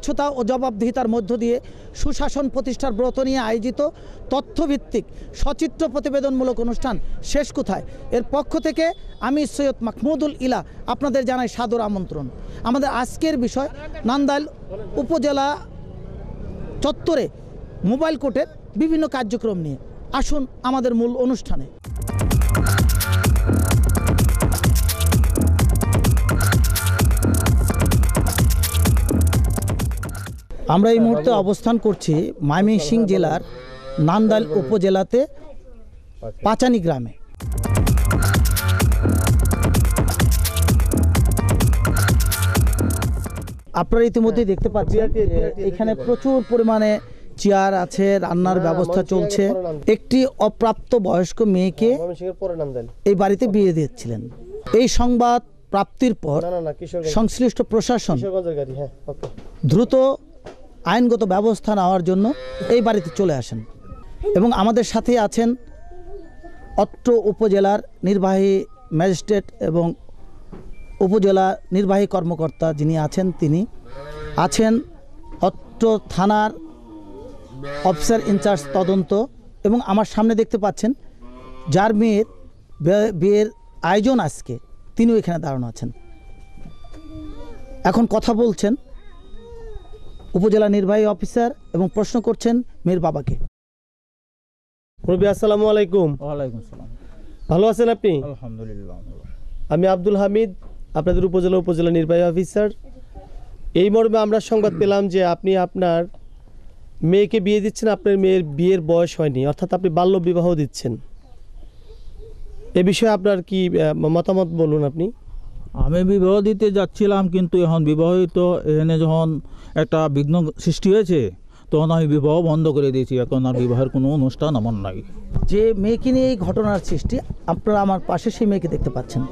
স্বচ্ছতা ও জবাবদিহিতার মধ্য দিয়ে সুশাসন প্রতিষ্ঠার ব্রত নিয়ে আয়োজিত তথ্যভিত্তিক সচিত্র প্রতিবেদনমূলক অনুষ্ঠান শেষ কোথায় এর পক্ষ থেকে আমি সৈয়দ মাহমুদুল ইলা আপনাদের জানাই সাদর আমন্ত্রণ। আমাদের আজকের বিষয় নান্দাইল উপজেলা চত্বরে মোবাইল কোর্টের বিভিন্ন কার্যক্রম নিয়ে। আসুন আমাদের মূল অনুষ্ঠানে। আমরা এই মুহূর্তে অবস্থান করছি ময়মনসিংহ জেলার নান্দাইল উপজেলাতে পাচানি গ্রামে। আপনারা ইতিমধ্যেই দেখতে পাচ্ছেন এখানে প্রচুর পরিমাণে চেয়ার আছে, রান্নার ব্যবস্থা চলছে। একটি অপ্রাপ্ত বয়স্ক মেয়েকে এই বাড়িতে বিয়ে দিয়েছিলেন। এই সংবাদ প্রাপ্তির পর সংশ্লিষ্ট প্রশাসন দ্রুত আইনগত ব্যবস্থা নেওয়ার জন্য এই বাড়িতে চলে আসেন এবং আমাদের সাথে আছেন অত্র উপজেলার নির্বাহী ম্যাজিস্ট্রেট এবং উপজেলা নির্বাহী কর্মকর্তা যিনি আছেন, তিনি আছেন অত্র থানার অফিসার ইনচার্জ তদন্ত, এবং আমার সামনে দেখতে পাচ্ছেন যার মেয়ের বিয়ের আয়োজন আজকে, তিনিও এখানে দাঁড়ানো আছেন। এখন কথা বলছেন উপজেলা নির্বাহী অফিসার এবং প্রশ্ন করছেন মেয়ের বাবাকে। আসসালামু আলাইকুম। ওয়ালাইকুম আসসালাম। ভালো আছেন আপনি? আলহামদুলিল্লাহ। আমি আব্দুল হামিদ, আপনাদের উপজেলা নির্বাহী অফিসার। এই মর্মে আমরা সংবাদ পেলাম যে আপনি আপনার মেয়েকে বিয়ে দিচ্ছেন, আপনার মেয়ের বিয়ের বয়স হয়নি, অর্থাৎ আপনি বাল্য বিবাহ দিচ্ছেন। এ বিষয়ে আপনার কি মতামত বলুন আপনি। আমি বিবাহ দিতে যাচ্ছিলাম, কিন্তু এখন বিবাহিত এখানে যখন একটা বিঘ্ন সৃষ্টি হয়েছে তখন আমি বিবাহ বন্ধ করে দিয়েছি। এখন আর বিবাহের কোনো অনুষ্ঠান আমার নাই। যে মেয়েকে নিয়ে এই ঘটনার সৃষ্টি, আপনারা আমার পাশে সেই মেয়েকে দেখতে পাচ্ছেন।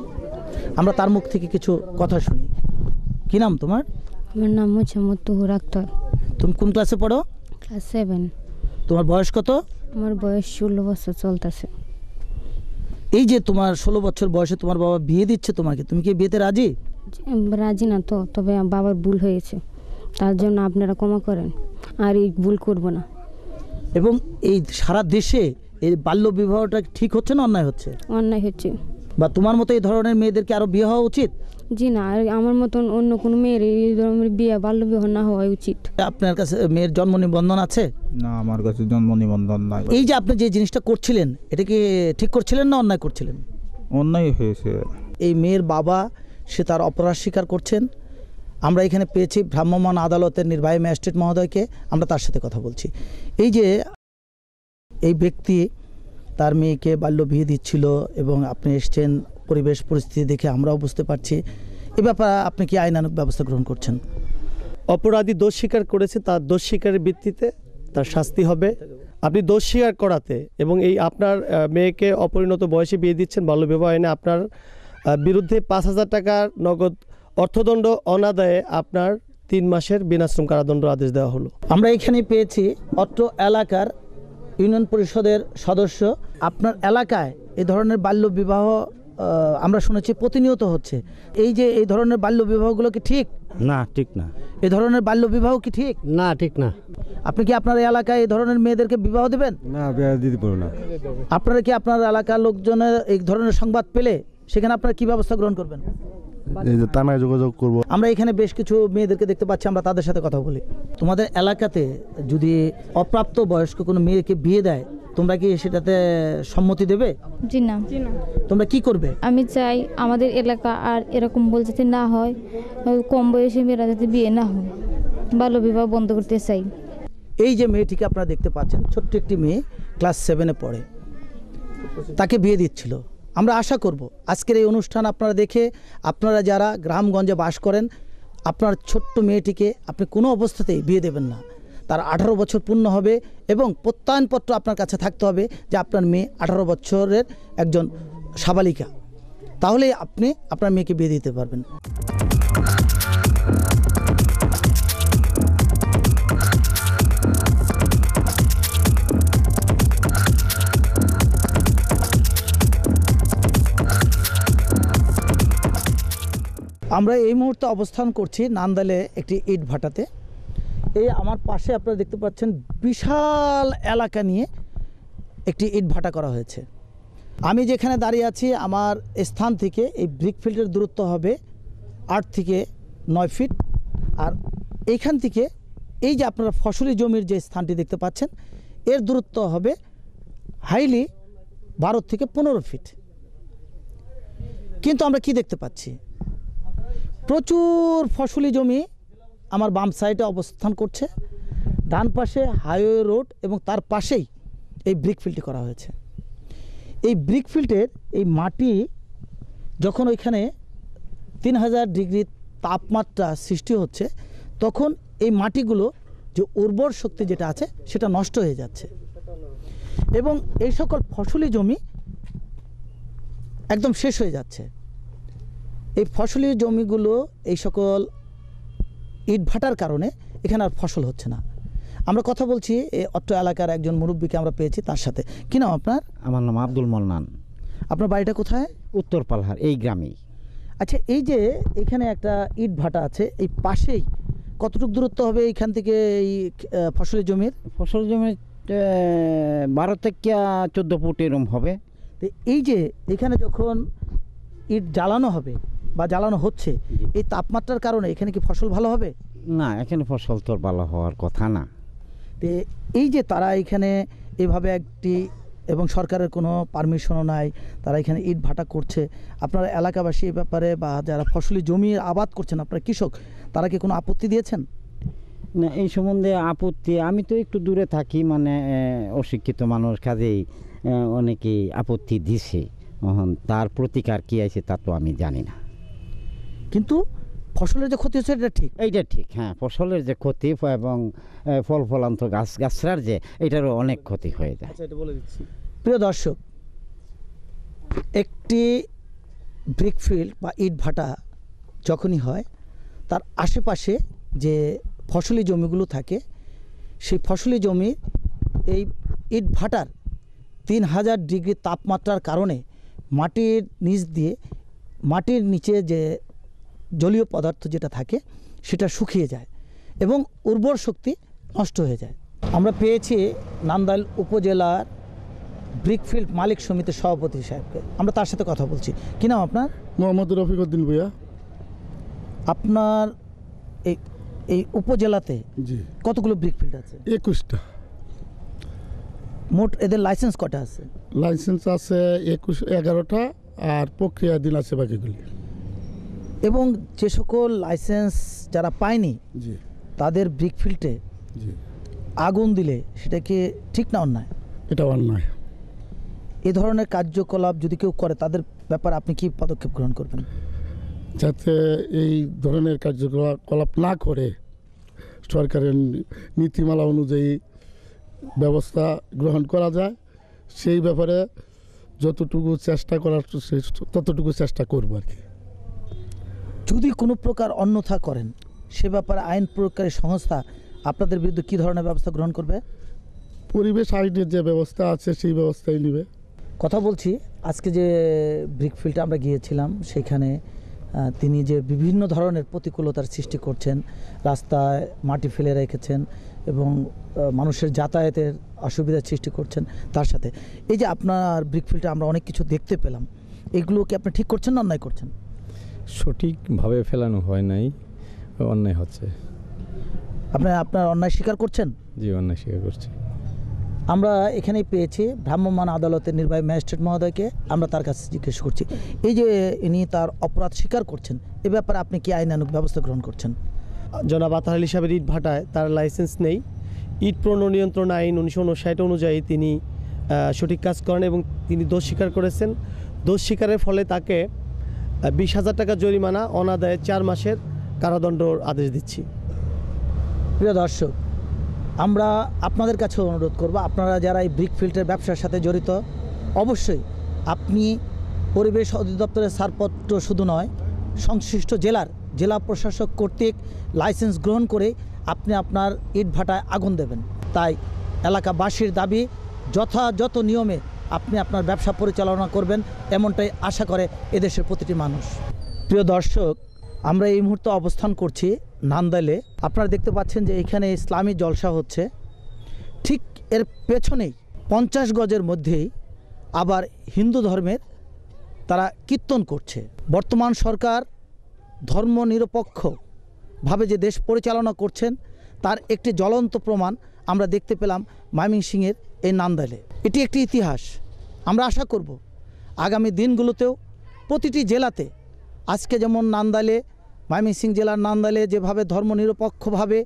আমরা তার মুখ থেকে কিছু কথা শুনি। কি নাম তোমার? আমার নাম হচ্ছে মুত্তুহুর আক্তার। তুমি কোন ক্লাসে পড়ো? ক্লাস 7। তোমার বয়স কত? আমার বয়স 16 বছর চলতেছে। এই যে তোমার 16 বছর বয়সে তোমার বাবা বিয়ে দিচ্ছে তোমাকে, তুমি কি বিয়েতে রাজি? রাজি না তো, তবে বাবার ভুল হয়েছে, তার জন্য আপনারা ক্ষমা করেন, আর এই ভুল করব না। এবং এই সারা দেশে এই বাল্য বিবাহটা ঠিক হচ্ছে না অন্যায় হচ্ছে? অন্যায় হচ্ছে। বা তোমার মতো এই ধরনের মেয়েদেরকে আরো বিয়ে হওয়া উচিত? জি না, আর আমার মতন অন্য কোনো মেয়ের এই ধরনের বিয়ে বাল্য বিবাহ না হওয়া উচিত। আপনার কাছে মেয়ের জন্ম নিবন্ধন আছে? না, আমার কাছে জন্ম নিবন্ধন নাই। এই যে আপনি যে জিনিসটা করছিলেন, এটা কি ঠিক করছিলেন না অন্যায় করছিলেন? অন্যায় হয়েছে। এই মেয়ের বাবা সে তার অপরাধ স্বীকার করছেন। আমরা এখানে পেয়েছি ভ্রাম্যমাণ আদালতের নির্বাহী ম্যাজিস্ট্রেট মহোদয়কে, আমরা তার সাথে কথা বলছি। এই যে এই ব্যক্তি তার মেয়েকে বাল্য বিয়ে দিচ্ছিল এবং আপনি এসছেন, পরিবেশ পরিস্থিতি দেখে আমরাও বুঝতে পারছি, এ ব্যাপারে আপনি কি আইনানুগ ব্যবস্থা গ্রহণ করছেন? অপরাধী দোষ স্বীকার করেছে, তার দোষ স্বীকারের ভিত্তিতে তার শাস্তি হবে। আপনি দোষ স্বীকার করাতে এবং এই আপনার মেয়েকে অপরিণত বয়সে বিয়ে দিচ্ছেন বাল্য বিবাহ আইনে, আপনার বিরুদ্ধে 5,000 টাকার নগদ অর্থদণ্ড অনাদায়ে আপনার 3 মাসের বিনাশ্রম কারাদণ্ড আদেশ দেওয়া হলো। আমরা এখানে পেয়েছি অত্র এলাকার ইউনিয়ন পরিষদের সদস্য। আপনার এলাকায় এই ধরনের বাল্য বিবাহ আমরা শুনেছি প্রতিনিয়ত হচ্ছে। এই যে এই ধরনের বাল্য বিবাহগুলো কি ঠিক? না, ঠিক না। এই ধরনের বাল্য বিবাহ কি ঠিক? না, ঠিক না। আপনি কি আপনার এলাকায় এই ধরনের মেয়েদেরকে বিবাহ দেবেন? না, বিয়ে দিতে পারবো না। আপনারা কি আপনার এলাকার লোকজনের এই ধরনের সংবাদ পেলে সেখানে আপনারা কি ব্যবস্থা গ্রহণ করবেন? এই যে থানায় যোগাযোগ করবো। আমরা এখানে বেশ কিছু মেয়েদেরকে দেখতে পাচ্ছি, আমরা তাদের সাথে কথা বলি। তোমাদের এলাকাতে যদি অপ্রাপ্ত বয়স্ক কোনো মেয়েকে বিয়ে দেয়, তোমরা কি সেটাতে সম্মতি দেবে? জি না। তোমরা কি করবে? আমি চাই আমাদের এলাকা আর এরকম বল যাতে না হয়, কম বয়সী মেয়েরা যাতে বিয়ে না হয়, বাল্য বিবাহ বন্ধ করতে চাই। এই যে মেয়েটিকে আপনারা দেখতে পাচ্ছেন, ছোট্ট একটি মেয়ে, ক্লাস 7-এ পড়ে, তাকে বিয়ে দিচ্ছিল। আমরা আশা করব আজকের এই অনুষ্ঠান আপনারা দেখে, আপনারা যারা গ্রামগঞ্জে বাস করেন, আপনার ছোট্ট মেয়েটিকে আপনি কোনো অবস্থাতেই বিয়ে দেবেন না। তার 18 বছর পূর্ণ হবে এবং প্রত্যয়নপত্র আপনার কাছে থাকতে হবে যে আপনার মেয়ে 18 বছরের একজন সাবালিকা, তাহলে আপনি আপনার মেয়েকে বিয়ে দিতে পারবেন। আমরা এই মুহূর্তে অবস্থান করছি নান্দাইলে একটি ইট ভাটাতে। এই আমার পাশে আপনারা দেখতে পাচ্ছেন বিশাল এলাকা নিয়ে একটি ইটভাটা করা হয়েছে। আমি যেখানে দাঁড়িয়ে আছি আমার স্থান থেকে এই ব্রিক ফিল্ডের দূরত্ব হবে 8 থেকে 9 ফিট। আর এইখান থেকে এই যে আপনারা ফসলি জমির যে স্থানটি দেখতে পাচ্ছেন এর দূরত্ব হবে হাইলি 12 থেকে 15 ফিট। কিন্তু আমরা কি দেখতে পাচ্ছি, প্রচুর ফসলি জমি আমার বাম সাইডে অবস্থান করছে, ডান পাশে হাইওয়ে রোড এবং তার পাশেই এই ব্রিক ফিল্ডটি করা হয়েছে। এই ব্রিক ফিল্ডের এই মাটি যখন ওইখানে 3000 ডিগ্রি তাপমাত্রা সৃষ্টি হচ্ছে তখন এই মাটিগুলো যে উর্বর শক্তি যেটা আছে সেটা নষ্ট হয়ে যাচ্ছে এবং এই সকল ফসলি জমি একদম শেষ হয়ে যাচ্ছে। এই ফসলি জমিগুলো এই সকল ইটভাটার কারণে এখানে আর ফসল হচ্ছে না। আমরা কথা বলছি এই অত্র এলাকার একজন মুরব্বীকে আমরা পেয়েছি, তার সাথে। কি নাম আপনার? আমার নাম আব্দুল মন্নান। আপনার বাড়িটা কোথায়? উত্তর পালহার এই গ্রামেই। আচ্ছা, এই যে এখানে একটা ইট ভাটা আছে, এই পাশেই কতটুকু দূরত্ব হবে এইখান থেকে এই ফসলি জমির? ফসল জমি 12 থেকে 14 ফুট এরম হবে। তো এই যে এখানে যখন ইট জ্বালানো হবে বা জ্বালানো হচ্ছে, এই তাপমাত্রার কারণে এখানে কি ফসল ভালো হবে? না, এখানে ফসল তো ভালো হওয়ার কথা না। তো এই যে তারা এখানে এভাবে একটি, এবং সরকারের কোনো পারমিশনও নাই, তারা এখানে ইট ভাটা করছে, আপনারা এলাকাবাসী এই ব্যাপারে বা যারা ফসলি জমি আবাদ করছেন, আপনারা কৃষক, তারা কি কোনো আপত্তি দিয়েছেন? না, এই সম্বন্ধে আপত্তি, আমি তো একটু দূরে থাকি, মানে অশিক্ষিত মানুষ, কাজেই অনেকেই আপত্তি দিছে। তার প্রতিকার কী আছে তা তো আমি জানি না। কিন্তু ফসলের যে ক্ষতি হচ্ছে এটা ঠিক? এইটা ঠিক, হ্যাঁ। ফসলের যে ক্ষতি এবং ফল ফলান্ত গাছগাছরার যে এটারও অনেক ক্ষতি হয়ে যায়। আচ্ছা, এটা বলে দিচ্ছি। প্রিয় দর্শক, একটি ব্রিক ফিল্ড বা ইট ভাটা যখনই হয় তার আশেপাশে যে ফসলি জমিগুলো থাকে সেই ফসলি জমি এই ইট ভাটার 3000 ডিগ্রি তাপমাত্রার কারণে মাটির নিচ দিয়ে, মাটির নিচে যে জলীয় পদার্থ যেটা থাকে সেটা শুকিয়ে যায় এবং উর্বর শক্তি নষ্ট হয়ে যায়। আমরা পেয়েছি নান্দাইল উপজেলার ব্রিকফিল্ড মালিক সমিতির সভাপতি সাহেবকে, আমরা তার সাথে কথা বলছি। কি নাম আপনার? মোহাম্মদ রফিকুদ্দিন ভূঁইয়া। আপনার এই এই উপজেলাতে জি, কতগুলো ব্রিকফিল্ড আছে? 21টা। মোট এদের লাইসেন্স কটা আছে? লাইসেন্স আছে 11টা, আর প্রক্রিয়াধীন আছে বাকিগুলি। এবং যে সকল লাইসেন্স যারা পায়নি জি তাদের ব্রিকফিল্ডে জি, আগুন দিলে সেটা কি ঠিক না অন্যায়? এটা অন্যায়। এ ধরনের কার্যকলাপ যদি কেউ করে তাদের ব্যাপারে আপনি কি পদক্ষেপ গ্রহণ করবেন? যাতে এই ধরনের কার্যকলাপ না করে সরকারের নীতিমালা অনুযায়ী ব্যবস্থা গ্রহণ করা যায়, সেই ব্যাপারে যতটুকু চেষ্টা করার ততটুকু চেষ্টা করব আর কি। যদি কোনো প্রকার অন্যথা করেন সে ব্যাপারে আইন প্রয়োগকারী সংস্থা আপনাদের বিরুদ্ধে কী ধরনের ব্যবস্থা গ্রহণ করবে? পরিবেশ আইনের যে ব্যবস্থা আছে সেই ব্যবস্থাই নেবে। কথা বলছি, আজকে যে ব্রিকফিল্ডে আমরা গিয়েছিলাম সেখানে তিনি যে বিভিন্ন ধরনের প্রতিকূলতার সৃষ্টি করছেন, রাস্তায় মাটি ফেলে রেখেছেন এবং মানুষের যাতায়াতের অসুবিধার সৃষ্টি করছেন, তার সাথে এই যে আপনার ব্রিকফিল্ডে আমরা অনেক কিছু দেখতে পেলাম, এগুলো কি আপনি ঠিক করছেন না অন্যায় করছেন? সঠিকভাবে ফেলানো হয় নাই, অন্যায় হচ্ছে। আপনার অন্যায় স্বীকার করছেন? জি, অন্যায় স্বীকার করছি। আমরা এখানেই পেয়েছি ভ্রাম্যমাণ আদালতের নির্বাহী ম্যাজিস্ট্রেট মহোদয়কে, আমরা তার কাছে জিজ্ঞেস করছি এই যে ইনি তার অপরাধ স্বীকার করছেন, এ ব্যাপারে আপনি কি আইনানুগ ব্যবস্থা গ্রহণ করছেন? জনাব আতার আলী সাহেবের ইট ভাটায় তার লাইসেন্স নেই। ইট পণ্য নিয়ন্ত্রণ আইন 1959 অনুযায়ী তিনি সঠিক কাজ করেন এবং তিনি দোষ স্বীকার করেছেন। দোষ স্বীকারের ফলে তাকে 20,000 টাকা জরিমানা, অনাদায়ে 4 মাসের কারাদণ্ডর আদেশ দিচ্ছি। প্রিয় দর্শক, আমরা আপনাদের কাছে অনুরোধ করব, আপনারা যারা এই ব্রিকফিল্ডের ব্যবসার সাথে জড়িত, অবশ্যই আপনি পরিবেশ অধিদপ্তরের ছাড়পত্র শুধু নয়, সংশ্লিষ্ট জেলা প্রশাসক কর্তৃক লাইসেন্স গ্রহণ করে আপনি আপনার ইটভাটায় আগুন দেবেন। তাই এলাকাবাসীর দাবি, যথাযথ নিয়মে আপনি আপনার ব্যবসা পরিচালনা করবেন, এমনটাই আশা করে এদেশের প্রতিটি মানুষ। প্রিয় দর্শক, আমরা এই মুহূর্তে অবস্থান করছি নান্দাইলে আপনারা দেখতে পাচ্ছেন যে এখানে ইসলামী জলসা হচ্ছে, ঠিক এর পেছনেই 50 গজের মধ্যেই আবার হিন্দু ধর্মের তারা কীর্তন করছে। বর্তমান সরকার ধর্মনিরপেক্ষভাবে যে দেশ পরিচালনা করছেন তার একটি জ্বলন্ত প্রমাণ আমরা দেখতে পেলাম ময়মনসিংহের এই নান্দাইলে। এটি একটি ইতিহাস। আমরা আশা করব আগামী দিনগুলোতেও প্রতিটি জেলাতে, আজকে যেমন নান্দাইলে, ময়মনসিংহ জেলার নান্দাইলে যেভাবে ধর্মনিরপেক্ষভাবে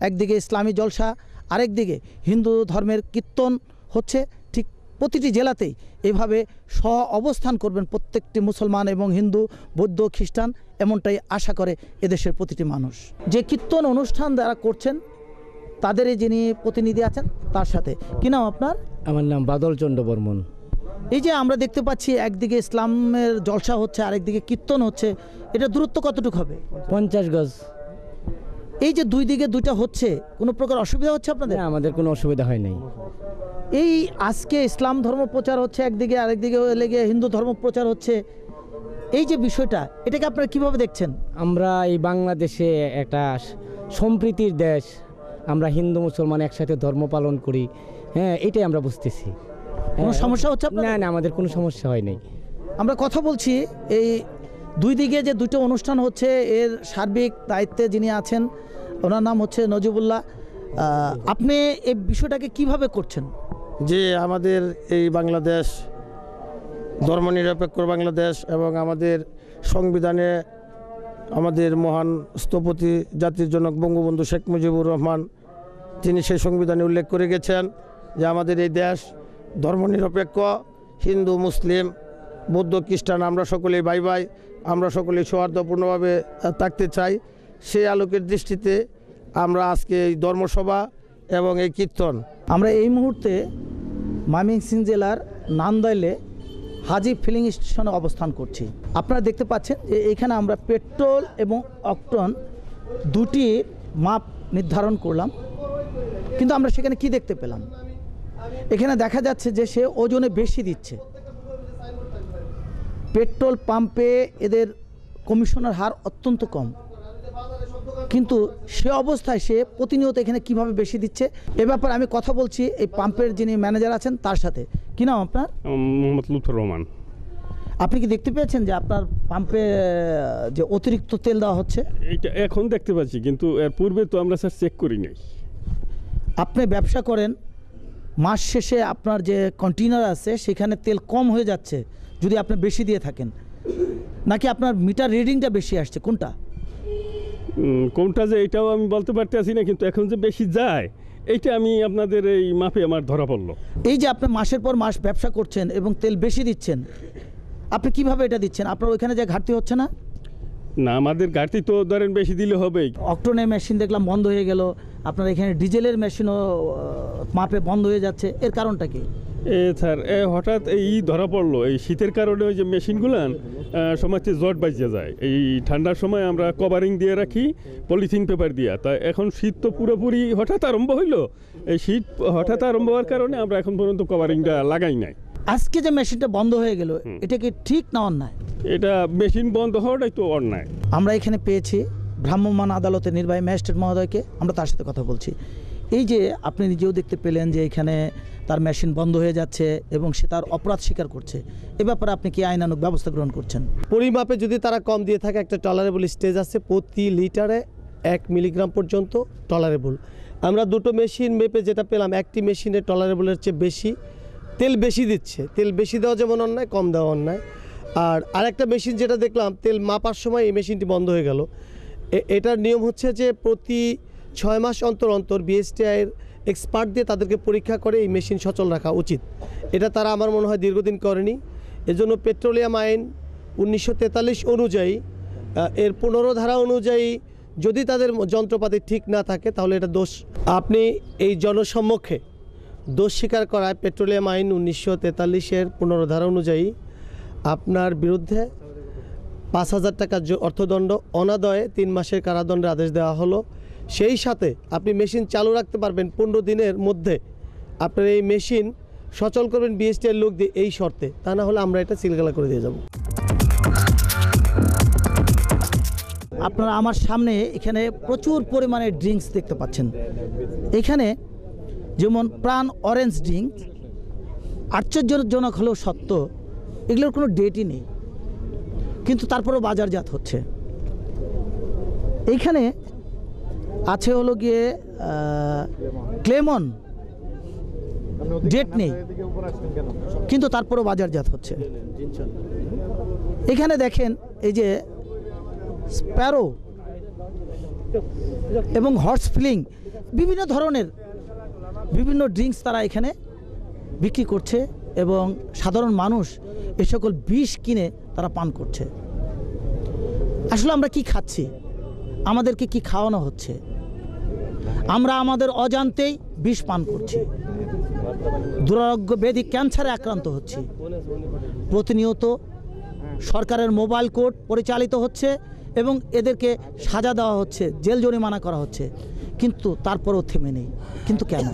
একদিকে ইসলামী জলসা, আরেকদিকে হিন্দু ধর্মের কীর্তন হচ্ছে, ঠিক প্রতিটি জেলাতেই এভাবে সহ অবস্থান করবেন প্রত্যেকটি মুসলমান এবং হিন্দু, বৌদ্ধ, খ্রিস্টান, এমনটাই আশা করে এদেশের প্রতিটি মানুষ। যে কীর্তন অনুষ্ঠান যারা করছেন তাদেরই যিনি প্রতিনিধি আছেন তার সাথে, কি নাম আপনার? আমার নাম বাদল চন্দ্র বর্মন। এই যে আমরা দেখতে পাচ্ছি একদিকে ইসলামের জলসা হচ্ছে, আরেকদিকে কীর্তন হচ্ছে, এটা দূরত্ব কতটুকু হবে? 50 গজ। এই যে দুই দিকে দুইটা হচ্ছে, কোনো প্রকার অসুবিধা হচ্ছে আপনাদের? না, আমাদের কোনো অসুবিধা হয় নাই। এই আজকে ইসলাম ধর্ম প্রচার হচ্ছে একদিকে, আরেকদিকে লেগে হিন্দু ধর্ম প্রচার হচ্ছে, এই যে বিষয়টা, এটাকে আপনারা কিভাবে দেখছেন? আমরা এই বাংলাদেশে একটা সম্প্রীতির দেশ, আমরা হিন্দু মুসলমান একসাথে ধর্ম পালন করি, হ্যাঁ, এটাই আমরা বুঝতেছি। কোনো সমস্যা হচ্ছে আপনাদের? না না, আমাদের কোনো সমস্যা হয় নাই। আমরা কথা বলছি এই দুই দিকে যে দুটো অনুষ্ঠান হচ্ছে এর সার্বিক দায়িত্বে যিনি আছেন ওনার নাম হচ্ছে নজিবুল্লাহ। আপনি এই বিষয়টাকে কিভাবে করছেন? যে আমাদের এই বাংলাদেশ ধর্মনিরপেক্ষ বাংলাদেশ এবং আমাদের সংবিধানে আমাদের মহান স্থপতি জাতির জনক বঙ্গবন্ধু শেখ মুজিবুর রহমান তিনি সেই সংবিধানে উল্লেখ করে গেছেন যে আমাদের এই দেশ ধর্মনিরপেক্ষ, হিন্দু, মুসলিম, বৌদ্ধ, খ্রিস্টান আমরা সকলেই ভাই ভাই, আমরা সকলেই সৌহার্দ্যপূর্ণভাবে থাকতে চাই। সেই আলোকের দৃষ্টিতে আমরা আজকে এই ধর্মসভা এবং এই কীর্তন। আমরা এই মুহূর্তে ময়মনসিংহ জেলার নান্দাইলে হাজি ফিলিং স্টেশনে অবস্থান করছি। আপনারা দেখতে পাচ্ছেন যে এখানে আমরা পেট্রোল এবং অক্টেন দুটির মাপ নির্ধারণ করলাম, কিন্তু আমরা সেখানে কি দেখতে পেলাম? এখানে দেখা যাচ্ছে যে সে ওজনে বেশি দিচ্ছে। পেট্রোল পাম্পে এদের কমিশনের হার অত্যন্ত কম, কিন্তু সে অবস্থায় সে প্রতিনিয়ত এখানে কিভাবে বেশি দিচ্ছে এ ব্যাপারে আমি কথা বলছি এই পাম্পের যিনি ম্যানেজার আছেন তার সাথে। কি নাম আপনার? মোহাম্মদ লুৎফর রহমান। আপনি কি দেখতে পেয়েছেন যে আপনার পাম্পে যে অতিরিক্ত তেল দেওয়া হচ্ছে? এইটা এখন দেখতে পাচ্ছি, কিন্তু এর পূর্বে তো আমরা স্যার চেক করি নাই। আপনি ব্যবসা করেন, মাস শেষে আপনার যে কন্টেইনার আছে সেখানে তেল কম হয়ে যাচ্ছে যদি আপনি বেশি দিয়ে থাকেন, নাকি আপনার মিটার রিডিংটা বেশি আসছে, কোনটা? কোনটা যে এটাও আমি বলতে পারতেছি না, কিন্তু এখন যে বেশি যায় এইটা আমি আপনাদের এই মাপে আমার ধরা পড়লো। এই যে আপনি মাসের পর মাস ব্যবসা করছেন এবং তেল বেশি দিচ্ছেন, আপনি কিভাবে এটা দিচ্ছেন? আপনার ওইখানে যে ঘাটতি হচ্ছে না? না, আমাদের ঘাটতি তো ধরেন বেশি দিলে হবেই। অক্টেনের মেশিন দেখলাম বন্ধ হয়ে গেল, আপনার এখানে ডিজেলের মেশিনও মাপে বন্ধ হয়ে যাচ্ছে, এর কারণটা কি? স্যার হঠাৎ এই ধরা পড়লো, এই শীতের কারণে ওই যে মেশিনগুলান সময়তে জট বাজিয়ে যায়। এই ঠান্ডার সময় আমরা কভারিং দিয়ে রাখি পলিথিন পেপার দিয়ে, তা এখন শীত তো পুরোপুরি হঠাৎ আরম্ভ হইলো, এই শীত হঠাৎ আরম্ভ হওয়ার কারণে আমরা এখন পর্যন্ত কভারিংটা লাগাই নাই। আজকে যে মেশিনটা বন্ধ হয়ে গেল এটা কি ঠিক না অন্যায়? এটা মেশিন বন্ধ হওয়াটাই তো অন্যায়। আমরা এখানে পেয়েছি ভ্রাম্যমাণ আদালতের নির্বাহী ম্যাজিস্ট্রেট মহোদয়কে, আমরা তার সাথে কথা বলছি। এই যে আপনি নিজেও দেখতে পেলেন যে এখানে তার মেশিন বন্ধ হয়ে যাচ্ছে এবং সে তার অপরাধ স্বীকার করছে, এ ব্যাপারে আপনি কি আইনানুগ ব্যবস্থা গ্রহণ করছেন? পরিমাপে যদি তারা কম দিয়ে থাকে, একটা টলারেবল স্টেজ আছে, প্রতি লিটারে 1 মিলিগ্রাম পর্যন্ত টলারেবল। আমরা দুটো মেশিন মেপে যেটা পেলাম, একটি মেশিনে টলারেবলের চেয়ে বেশি তেল বেশি দিচ্ছে। তেল বেশি দেওয়া যেমন অন্যায়, কম দেওয়া অন্যায়। আর আরেকটা মেশিন যেটা দেখলাম তেল মাপার সময় এই মেশিনটি বন্ধ হয়ে গেল। এটার নিয়ম হচ্ছে যে প্রতি 6 মাস অন্তর অন্তর বিএসটিআইয়ের এক্সপার্ট দিয়ে তাদেরকে পরীক্ষা করে এই মেশিন সচল রাখা উচিত। এটা তারা আমার মনে হয় দীর্ঘদিন করেনি। এজন্য পেট্রোলিয়াম আইন 1943 অনুযায়ী এর 15 ধারা অনুযায়ী যদি তাদের যন্ত্রপাতি ঠিক না থাকে তাহলে এটা দোষ। আপনি এই জনসম্মুখে দোষ স্বীকার করায় পেট্রোলিয়াম আইন 1943-এর 15 ধারা অনুযায়ী আপনার বিরুদ্ধে 5,000 টাকা অর্থদণ্ড, অনাদয়ে 3 মাসের কারাদণ্ডের আদেশ দেওয়া হলো। সেই সাথে আপনি মেশিন চালু রাখতে পারবেন 15 দিনের মধ্যে। আপনার এই মেশিন সচল করবেন বিএসটিআইয়ের লোক দিয়ে, এই শর্তে, তা না হলে আমরা এটা সিলগালা করে দিয়ে যাব। আপনারা আমার সামনে এখানে প্রচুর পরিমাণে ড্রিঙ্কস দেখতে পাচ্ছেন। এখানে যেমন প্রাণ অরেঞ্জ ড্রিঙ্ক, আশ্চর্যজনক হলেও সত্য, এগুলোর কোনো ডেটই নেই, কিন্তু তারপরেও বাজারজাত হচ্ছে। এইখানে আছে হলো গিয়ে ক্লেমন, ডেট নেই, কিন্তু তারপরেও বাজারজাত হচ্ছে। এখানে দেখেন এই যে স্প্যারো এবং হর্স ফিলিং, বিভিন্ন ধরনের বিভিন্ন ড্রিঙ্কস তারা এখানে বিক্রি করছে এবং সাধারণ মানুষ এ সকল বিষ কিনে তারা পান করছে। আসলে আমরা কি খাচ্ছি, আমাদেরকে কি খাওয়ানো হচ্ছে? আমরা আমাদের অজান্তেই বিষ পান করছি, দুরারোগ্য ব্যাধি ক্যান্সারে আক্রান্ত হচ্ছি। প্রতিনিয়ত সরকারের মোবাইল কোর্ট পরিচালিত হচ্ছে এবং এদেরকে সাজা দেওয়া হচ্ছে, জেল জরিমানা করা হচ্ছে, কিন্তু তারপরেও থেমে নেই। কিন্তু কেন?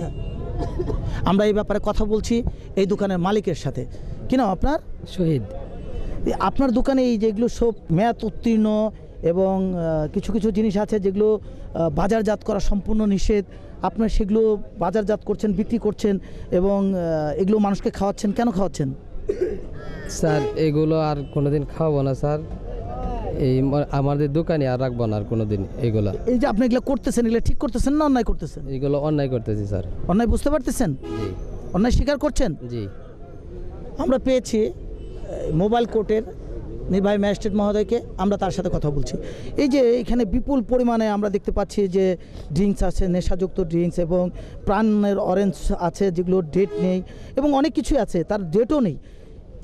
আমরা এই ব্যাপারে কথা বলছি এই দোকানের মালিকের সাথে। কি নাম আপনার? শহীদ। আপনার দোকানে এই যেগুলো সব মেয়াদ উত্তীর্ণ এবং কিছু কিছু জিনিস আছে যেগুলো বাজারজাত করা সম্পূর্ণ নিষেধ, আপনার সেগুলো বাজারজাত করছেন, বিক্রি করছেন এবং এগুলো মানুষকে খাওয়াচ্ছেন, কেন খাওয়াচ্ছেন? স্যার এগুলো আর কোনোদিন খাওয়াবো না স্যার, এই আমাদের দোকানে আর রাখবো না আর কোনোদিন এগুলো। এই যে আপনি এগুলো করতেছেন, এগুলো ঠিক করতেছেন না অন্যায় করতেছেন? এগুলো অন্যায় করতেছি স্যার। অন্যায় বুঝতে পারতেছেন? জি। অন্যায় স্বীকার করছেন? জি। আমরা পেয়েছি মোবাইল কোর্টের নির্বাহী ম্যাজিস্ট্রেট মহোদয়কে, আমরা তার সাথে কথা বলছি। এই যে এখানে বিপুল পরিমাণে আমরা দেখতে পাচ্ছি যে ড্রিঙ্কস আছে, নেশাযুক্ত ড্রিঙ্কস এবং প্রাণের অরেঞ্জ আছে যেগুলো ডেট নেই এবং অনেক কিছুই আছে তার ডেটও নেই,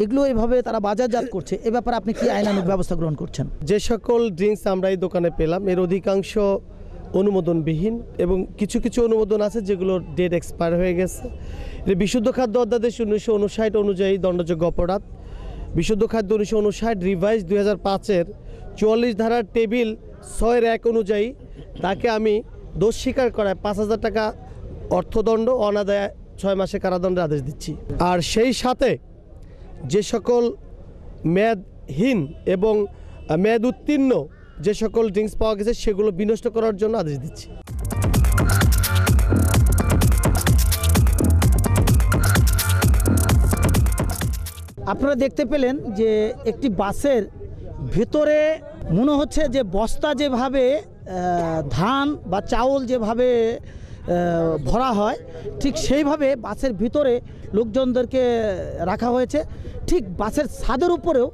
এগুলো এভাবে তারা বাজারজাত করছে। এ ব্যাপারে আপনি কি আইনানুগ ব্যবস্থা গ্রহণ করছেন? যে সকল ড্রিঙ্কস আমরা এই দোকানে পেলাম এর অধিকাংশ অনুমোদনবিহীন এবং কিছু কিছু অনুমোদন আছে যেগুলো ডেট এক্সপায়ার হয়ে গেছে। এটা বিশুদ্ধ খাদ্য অধ্যাদেশ 1959 অনুযায়ী দণ্ডযোগ্য অপরাধ। বিশুদ্ধ খাদ্য 1959 রিভাইজ 2005-এর 44 ধারার টেবিল 6-1 অনুযায়ী তাকে আমি দোষ স্বীকার করায় 5,000 টাকা অর্থদণ্ড, অনাদায়ে 6 মাসের কারাদণ্ডের আদেশ দিচ্ছি। আর সেই সাথে যে সকল মেয়াদহীন এবং মেয়াদ উত্তীর্ণ যে সকল ড্রিঙ্কস পাওয়া গেছে সেগুলো বিনষ্ট করার জন্য আদেশ দিচ্ছি। আপনারা দেখতে পেলেন যে একটি বাসের ভিতরে মনে হচ্ছে যে বস্তা যেভাবে ধান বা চাউল যেভাবে ভরা হয় ঠিক সেইভাবে বাসের ভিতরে লোকজনদেরকে রাখা হয়েছে। ঠিক বাসের ছাদের উপরেও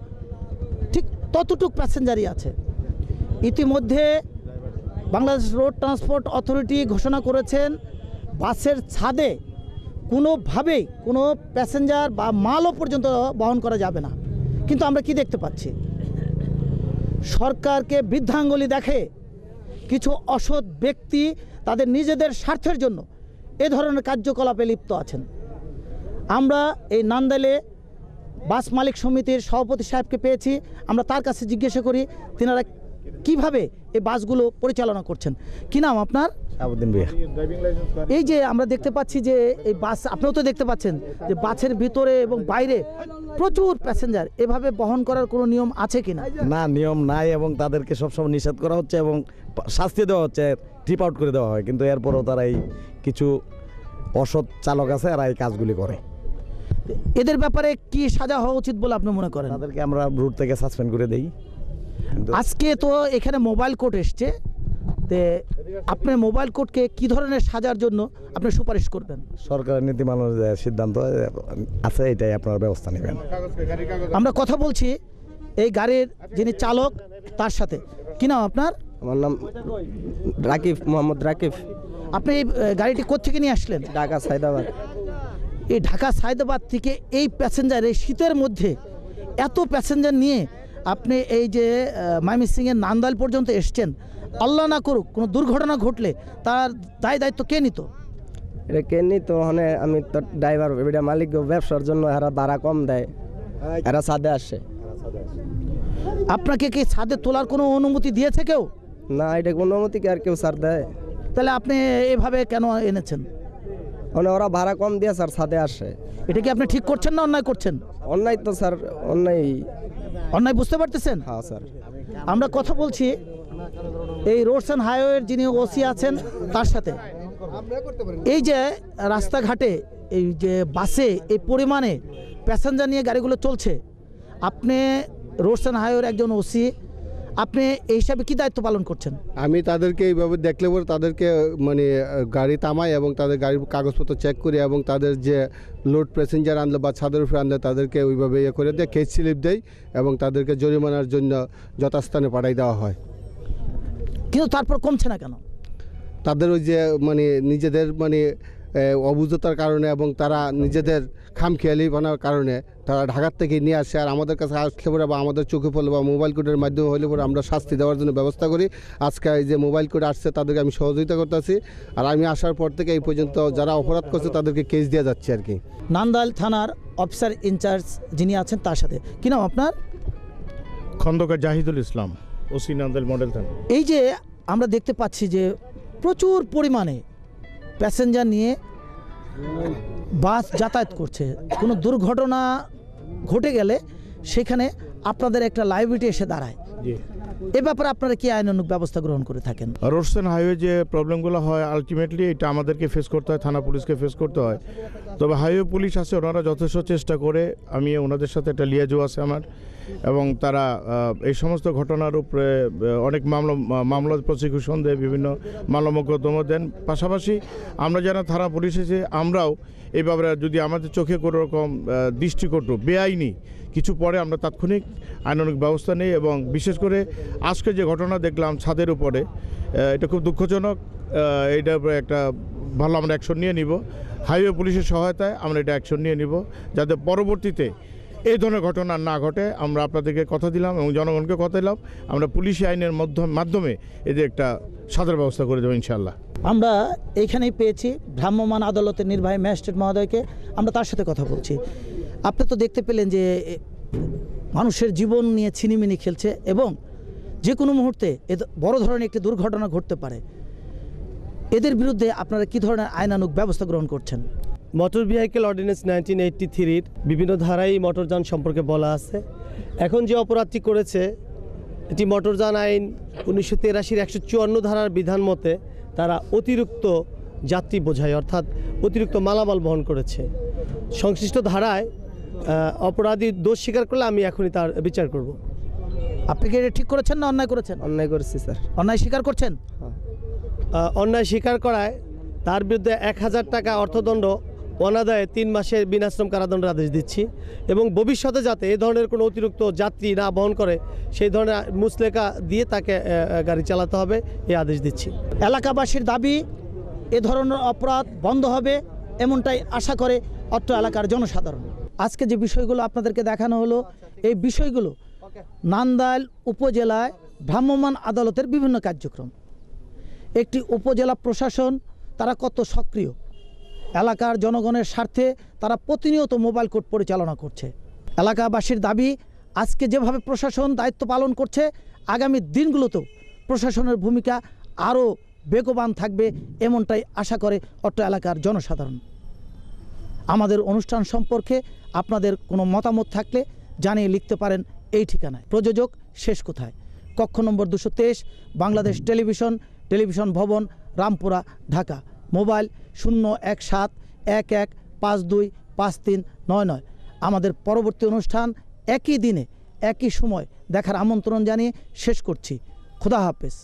ঠিক ততটুক প্যাসেঞ্জারই আছে। ইতিমধ্যে বাংলাদেশ রোড ট্রান্সপোর্ট অথরিটি ঘোষণা করেছেন বাসের ছাদে কোনোভাবেই কোনো প্যাসেঞ্জার বা মালও পর্যন্ত বহন করা যাবে না। কিন্তু আমরা কি দেখতে পাচ্ছি, সরকারকে বৃদ্ধাঙ্গুলি দেখে কিছু অসৎ ব্যক্তি তাদের নিজেদের স্বার্থের জন্য এ ধরনের কার্যকলাপে লিপ্ত আছেন। আমরা এই নান্দাইলে বাস মালিক সমিতির সভাপতি সাহেবকে পেয়েছি, আমরা তার কাছে জিজ্ঞাসা করি তিনারা কিভাবে এই বাসগুলো পরিচালনা করছেন। কি নাম আপনার? আবুদ্দিন ভাইয়া। এই যে আমরা দেখতে পাচ্ছি যে এই বাস, আপনিও তো দেখতে পাচ্ছেন যে বাসের ভিতরে এবং বাইরে প্রচুর প্যাসেঞ্জার, এভাবে বহন করার কোনো নিয়ম আছে কিনা? না, নিয়ম নাই এবং তাদেরকে সবসময় নিষেধ করা হচ্ছে এবং শাস্তি দেওয়া হচ্ছে, ট্রিপ আউট করে দেওয়া হয়, কিন্তু এরপরও তারা এই কিছু অসৎ চালক আছে এরা এই কাজগুলি করে। এদের ব্যাপারে কি সাজা হওয়া উচিত বলে আপনি মনে করেন? তাদেরকে আমরা রুট থেকে সাসপেন্ড করে দেই। আজকে তো এখানে মোবাইল কোর্ট এসছে, তে আপনি মোবাইল কোর্টকে কি ধরনের সাজার জন্য আপনি সুপারিশ করবেন? সরকারের নীতিমালার যে সিদ্ধান্ত আছে এটাই আপনারা ব্যবস্থা নেবেন। আমরা কথা বলছি এই গাড়ির যিনি চালক তার সাথে। কি নাম আপনার? আমার নাম রাকিব, মোহাম্মদ রাকিব। আপনি এই গাড়িটি কোত্থেকে নিয়ে আসলেন? ঢাকা সায়দাবাদ। এই ঢাকা সায়দাবাদ থেকে এই প্যাসেঞ্জার, এই শীতের মধ্যে এত প্যাসেঞ্জার নিয়ে আপনি এই যে ময়মনসিংহের নান্দাইল পর্যন্ত এসছেন, আল্লাহ না করুক কোনো দুর্ঘটনা ঘটলে তার দায়িত্ব কে নিত? এটা কে নিত? মানে আমি তো ড্রাইভার, এটা মালিক ব্যবসার জন্য এরা ভাড়া কম দেয়, এরা ছাদে আসে। আপনাকে কি ছাদে তোলার কোনো অনুমতি দিয়েছে কেউ? না, এটা কোনো অনুমতি কি আর কেউ ছাড় দেয়? তাহলে আপনি এভাবে কেন এনেছেন? মানে ওরা ভাড়া কম দিয়ে স্যার ছাদে আসে। এটা কি আপনি ঠিক করছেন না অন্যায় করছেন? অন্যায় তো স্যার, অন্যায়। অন্যায় বুঝতে পারতেছেন? হ্যাঁ স্যার। আমরা কথা বলছি এই রোডস অ্যান্ড হাইওয়ের যিনি ওসি আছেন তার সাথে এই যে রাস্তাঘাটে এই যে বাসে এই পরিমাণে প্যাসেঞ্জার নিয়ে গাড়িগুলো চলছে, আপনি রোডস অ্যান্ড হাইওয়ের একজন ওসি, আপনি এই হিসাবে কী দায়িত্ব পালন করছেন? আমি তাদেরকে এইভাবে দেখলে পরে তাদেরকে মানে গাড়ি থামাই এবং তাদের গাড়ির কাগজপত্র চেক করি এবং তাদের যে লোড প্যাসেঞ্জার আনলে বা ছাদের উপরে আনলে তাদেরকে ওইভাবে ইয়ে করে দিয়ে কেস স্লিপ দেয় এবং তাদেরকে জরিমানার জন্য যথাস্থানে পাঠাই দেওয়া হয়। কিন্তু তারপর কমছে না কেন? তাদের ওই যে মানে নিজেদের মানে অবুঝতার কারণে এবং তারা নিজেদের খামখেয়ালিপনার কারণে তারা ঢাকার থেকে নিয়ে আসে, আর আমাদের কাছে আসলে পরে বা আমাদের চোখে পড়লে বা মোবাইল কোডের মাধ্যমে হলে পরে আমরা শাস্তি দেওয়ার জন্য ব্যবস্থা করি। আজকে এই যে মোবাইল কোড আসছে তাদেরকে আমি সহযোগিতা করতেছি, আর আমি আসার পর থেকে এই পর্যন্ত যারা অপরাধ করছে তাদেরকে কেস দেওয়া যাচ্ছে আর কি। নান্দাইল থানার অফিসার ইনচার্জ যিনি আছেন তার সাথে, কি নাম আপনার? খন্দকার জাহিদুল ইসলাম, ওসি নান্দাইল মডেল থানা। এই যে আমরা দেখতে পাচ্ছি যে প্রচুর পরিমাণে প্যাসেঞ্জার নিয়ে বাস যাতায়াত করছে, কোনো দুর্ঘটনা ঘটে গেলে সেখানে আপনাদের একটা লাইবিলিটি এসে দাঁড়ায়। এ ব্যাপারে আপনারা কি আইনানুগ ব্যবস্থা গ্রহণ করে থাকেন? রোডস অ্যান্ড হাইওয়ে যে প্রবলেমগুলো হয় আলটিমেটলি এটা আমাদেরকে ফেস করতে হয়, থানা পুলিশকে ফেস করতে হয়। তবে হাইওয়ে পুলিশ আছে, ওনারা যথেষ্ট চেষ্টা করে, আমি ওনাদের সাথে একটা লিয়াজও আছে আমার, এবং তারা এই সমস্ত ঘটনার উপরে অনেক মামলা প্রসিকিউশন দেয়, বিভিন্ন মামলা মোকদ্দমা দেন। পাশাপাশি আমরা যারা থানা পুলিশ এসে আমরাও এই ব্যাপারে যদি আমাদের চোখে কোনো রকম দৃষ্টিকটু বেআইনি কিছু পরে আমরা তাৎক্ষণিক আইনানুগ ব্যবস্থা নেই। এবং বিশেষ করে আজকে যে ঘটনা দেখলাম ছাদের উপরে, এটা খুব দুঃখজনক। এইটার উপরে একটা ভালো আমরা অ্যাকশন নিয়ে নিব, হাইওয়ে পুলিশের সহায়তায় আমরা এটা অ্যাকশন নিয়ে নিব যাতে পরবর্তীতে এই ধরনের ঘটনা না ঘটে। আমরা আপনাদেরকে কথা দিলাম এবং জনগণকে কথা দিলাম, আমরা পুলিশি আইনের মাধ্যমে এদের একটা সাজার ব্যবস্থা করে দেবো ইনশাআল্লাহ। আমরা এইখানেই পেয়েছি ভ্রাম্যমাণ আদালতের নির্বাহী ম্যাজিস্ট্রেট মহোদয়কে, আমরা তার সাথে কথা বলছি। আপনি তো দেখতে পেলেন যে মানুষের জীবন নিয়ে ছিনিমিনি খেলছে এবং যে কোনো মুহূর্তে বড় ধরনের একটি দুর্ঘটনা ঘটতে পারে। এদের বিরুদ্ধে আপনারা কী ধরনের আইনানুগ ব্যবস্থা গ্রহণ করছেন? মোটর ভেহিকেল অর্ডিন্যান্স 1983-র বিভিন্ন ধারাই মোটরযান সম্পর্কে বলা আছে। এখন যে অপরাধটি করেছে এটি মোটরযান আইন 1983-র 154 ধারার বিধান মতে তারা অতিরিক্ত যাত্রী বোঝাই, অর্থাৎ অতিরিক্ত মালামাল বহন করেছে। সংশ্লিষ্ট ধারায় অপরাধী দোষ স্বীকার করলে আমি এখনই তার বিচার করব। আপনি কি এটা ঠিক করেছেন না অন্যায় করেছেন? অন্যায় করেছি স্যার। অন্যায় স্বীকার করছেন? অন্যায় স্বীকার করায় তার বিরুদ্ধে 1000 টাকা অর্থদণ্ড, অনাদায়ে 3 মাসের বিনাশ্রম কারাদণ্ডের আদেশ দিচ্ছি। এবং ভবিষ্যতে যাতে এই ধরনের কোনো অতিরিক্ত যাত্রী না বহন করে সেই ধরনের মুচলেখা দিয়ে তাকে গাড়ি চালাতে হবে, এই আদেশ দিচ্ছি। এলাকাবাসীর দাবি এ ধরনের অপরাধ বন্ধ হবে, এমনটাই আশা করে অত্র এলাকার জনসাধারণ। আজকে যে বিষয়গুলো আপনাদেরকে দেখানো হলো, এই বিষয়গুলো নান্দাইল উপজেলায় ভ্রাম্যমাণ আদালতের বিভিন্ন কার্যক্রম। একটি উপজেলা প্রশাসন তারা কত সক্রিয়, এলাকার জনগণের স্বার্থে তারা প্রতিনিয়ত মোবাইল কোর্ট পরিচালনা করছে। এলাকাবাসীর দাবি আজকে যেভাবে প্রশাসন দায়িত্ব পালন করছে, আগামী দিনগুলোতেও প্রশাসনের ভূমিকা আরও বেগবান থাকবে, এমনটাই আশা করে অত্র এলাকার জনসাধারণ। আমাদের অনুষ্ঠান সম্পর্কে আপনাদের কোনো মতামত থাকলে জানিয়ে লিখতে পারেন এই ঠিকানায়। প্রযোজক শেষ কোথায়, কক্ষ নম্বর 223, বাংলাদেশ টেলিভিশন ভবন, রামপুরা, ঢাকা। মোবাইল 01711525399। আমাদের পরবর্তী অনুষ্ঠান একই দিনে একই সময় দেখার আমন্ত্রণ জানিয়ে শেষ করছি। খোদা হাফেজ।